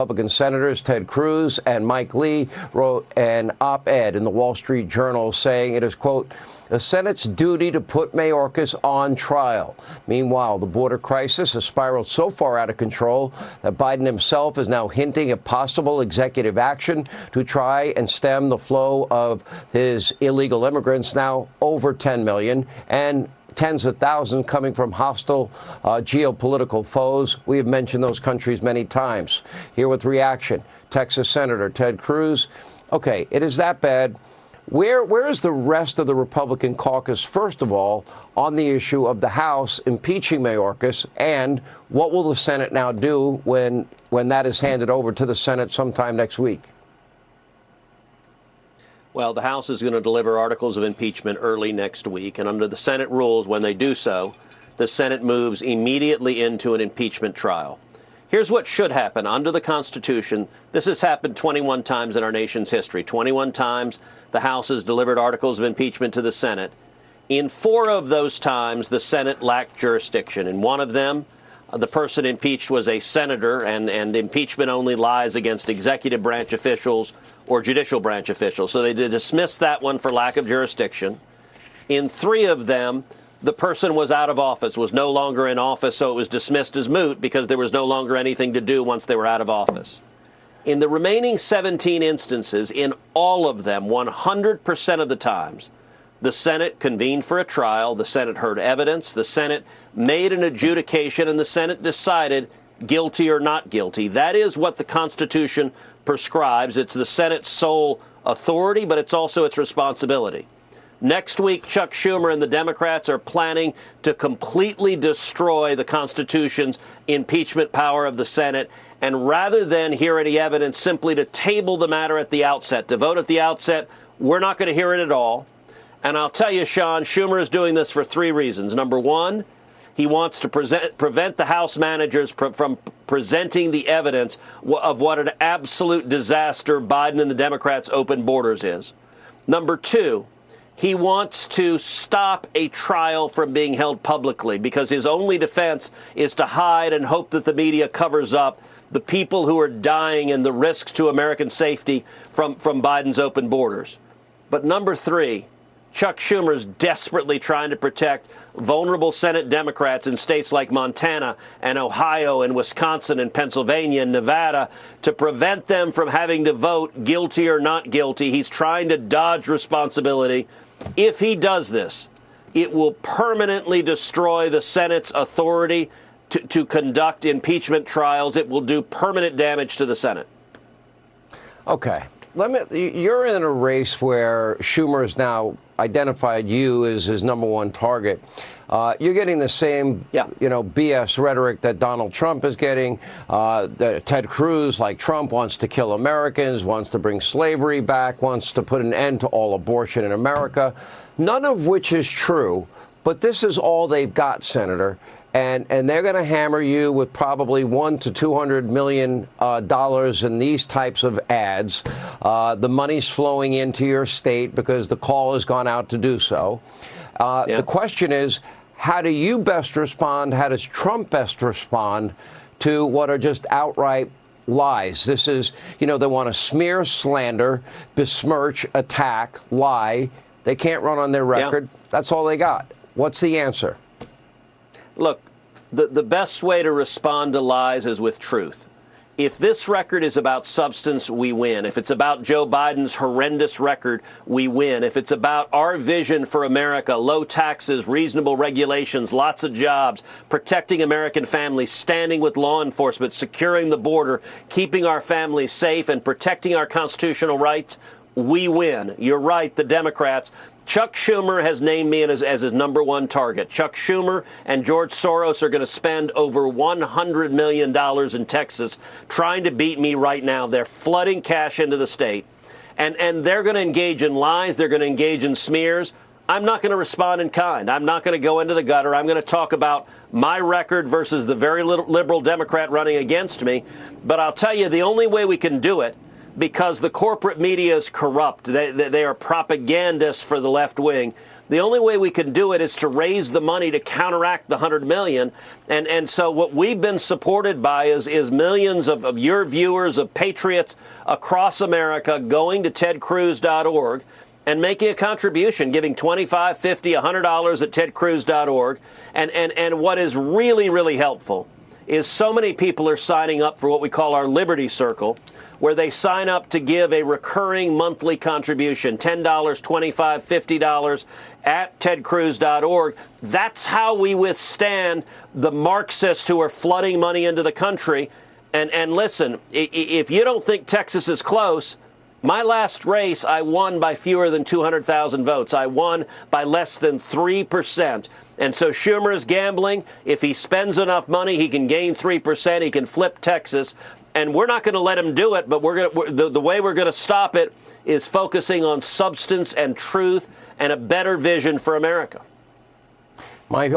Republican senators Ted Cruz and Mike Lee wrote an op-ed in the Wall Street Journal saying it is, quote, the Senate's duty to put Mayorkas on trial. Meanwhile, the border crisis has spiraled so far out of control that Biden himself is now hinting at possible executive action to try and stem the flow of his illegal immigrants, now over 10 million, and tens of thousands coming from hostile geopolitical foes. We have mentioned those countries many times. Here with reaction, Texas Senator Ted Cruz. Okay, it is that bad. Where is the rest of the Republican caucus, first of all, on the issue of the House impeaching Mayorkas, and what will the Senate now do when that is handed over to the Senate sometime next week? Well, the House is going to deliver articles of impeachment early next week, and under the Senate rules, when they do so, the Senate moves immediately into an impeachment trial. Here's what should happen under the Constitution. This has happened 21 times in our nation's history. 21 times the House has delivered articles of impeachment to the Senate. In 4 of those times, the Senate lacked jurisdiction. In one of them, the person impeached was a senator, and impeachment only lies against executive branch officials or judicial branch officials. So they dismissed that one for lack of jurisdiction. In 3 of them, the person was out of office, was no longer in office, so it was dismissed as moot because there was no longer anything to do once they were out of office. In the remaining 17 instances, in all of them, 100% of the times, the Senate convened for a trial, the Senate heard evidence, the Senate made an adjudication, and the Senate decided guilty or not guilty. That is what the Constitution prescribes. It's the Senate's sole authority, but it's also its responsibility. Next week, Chuck Schumer and the Democrats are planning to completely destroy the Constitution's impeachment power of the Senate, and rather than hear any evidence, simply to table the matter at the outset, to vote at the outset, we're not going to hear it at all. And I'll tell you, Sean, Schumer is doing this for 3 reasons. Number one, he wants to prevent the House managers from presenting the evidence of what an absolute disaster Biden and the Democrats' open borders is. Number two, he wants to stop a trial from being held publicly because his only defense is to hide and hope that the media covers up the people who are dying and the risks to American safety from Biden's open borders. But number 3, Chuck Schumer is desperately trying to protect vulnerable Senate Democrats in states like Montana and Ohio and Wisconsin and Pennsylvania and Nevada to prevent them from having to vote guilty or not guilty. He's trying to dodge responsibility. If he does this, it will permanently destroy the Senate's authority to conduct impeachment trials. It will do permanent damage to the Senate. Okay. You're in a race where Schumer has now identified you as his number 1 target. You're getting the same, BS rhetoric that Donald Trump is getting. That Ted Cruz, like Trump, wants to kill Americans, wants to bring slavery back, wants to put an end to all abortion in America. None of which is true, but this is all they've got, Senator. And they're going to hammer you with probably $100 to $200 million in these types of ads. The money's flowing into your state because the call has gone out to do so. The question is, how do you best respond? How does Trump best respond to what are just outright lies? This is, they want to smear, slander, besmirch, attack, lie. They can't run on their record. That's all they got. What's the answer? Look, the best way to respond to lies is with truth. If this record is about substance, we win. If it's about Joe Biden's horrendous record, we win. If it's about our vision for America, low taxes, reasonable regulations, lots of jobs, protecting American families, standing with law enforcement, securing the border, keeping our families safe, and protecting our constitutional rights, we win. You're right, the Democrats. Chuck Schumer has named me as his number 1 target. Chuck Schumer and George Soros are going to spend over $100 million in Texas trying to beat me right now. They're flooding cash into the state. And they're going to engage in lies. They're going to engage in smears. I'm not going to respond in kind. I'm not going to go into the gutter. I'm going to talk about my record versus the very liberal Democrat running against me. But I'll tell you, the only way we can do it, because the corporate media is corrupt. They are propagandists for the left wing. The only way we can do it is to raise the money to counteract the $100 million. And so what we've been supported by is millions of your viewers, of patriots across America going to tedcruz.org and making a contribution, giving $25, $50, $100 at tedcruz.org. And what is really, really helpful is so many people are signing up for what we call our Liberty Circle, where they sign up to give a recurring monthly contribution, $10, $25, $50 at tedcruz.org. That's how we withstand the Marxists who are flooding money into the country. And listen, if you don't think Texas is close, my last race, I won by fewer than 200,000 votes. I won by less than 3%. And so Schumer is gambling. If he spends enough money, he can gain 3%. He can flip Texas. And we're not going to let him do it, but the way we're going to stop it is focusing on substance and truth and a better vision for America. My